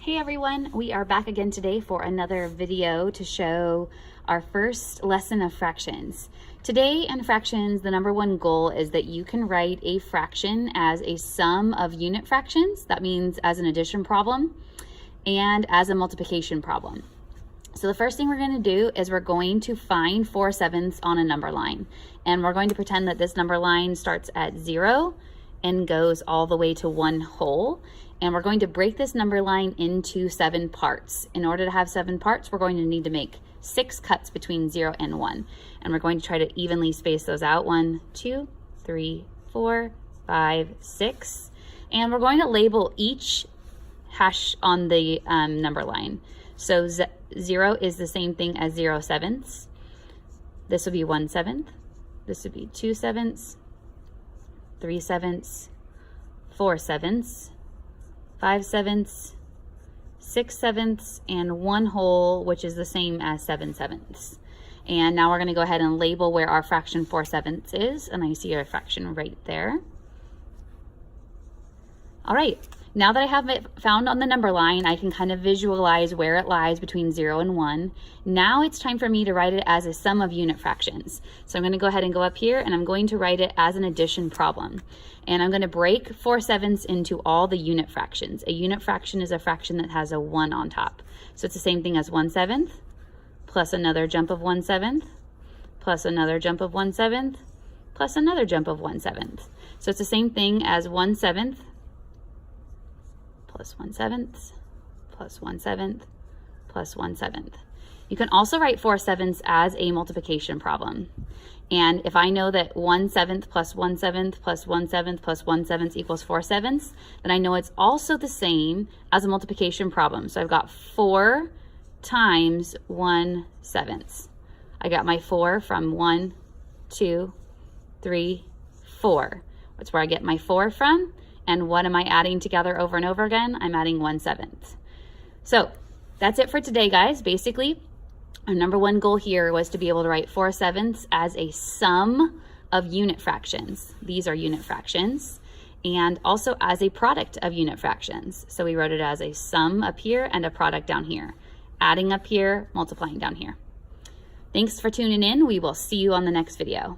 Hey everyone, we are back again today for another video to show our first lesson of fractions. Today in fractions, the number one goal is that you can write a fraction as a sum of unit fractions. That means as an addition problem and as a multiplication problem. So the first thing we're going to do is we're going to find 4/7 on a number line. And we're going to pretend that this number line starts at 0 and goes all the way to 1 whole. And we're going to break this number line into 7 parts. In order to have 7 parts, we're going to need to make 6 cuts between 0 and 1. And we're going to try to evenly space those out. 1, 2, 3, 4, 5, 6. And we're going to label each hash on the number line. So 0 is the same thing as 0/7. This would be 1/7. This would be 2/7, 3/7, 4/7, 5/7, 6/7, and 1 whole, which is the same as 7/7. And now we're going to go ahead and label where our fraction 4/7 is, and I see our fraction right there. All right, now that I have it found on the number line, I can kind of visualize where it lies between 0 and 1. Now it's time for me to write it as a sum of unit fractions. So I'm going to go ahead and go up here, and I'm going to write it as an addition problem. And I'm going to break 4/7 into all the unit fractions. A unit fraction is a fraction that has a 1 on top. So it's the same thing as 1/7 plus another jump of 1/7 plus another jump of 1/7 plus another jump of 1/7. So it's the same thing as 1/7 plus 1/7 plus 1/7 plus 1/7. You can also write 4/7 as a multiplication problem. And if I know that 1/7 plus 1/7 plus 1/7 plus 1/7 equals 4/7, then I know it's also the same as a multiplication problem. So I've got 4 times 1/7. I got my 4 from 1, 2, 3, 4. That's where I get my 4 from. And what am I adding together over and over again? I'm adding 1/7. So that's it for today, guys. Basically, our number one goal here was to be able to write 4/7 as a sum of unit fractions. These are unit fractions. And also as a product of unit fractions. So we wrote it as a sum up here and a product down here. Adding up here, multiplying down here. Thanks for tuning in. We will see you on the next video.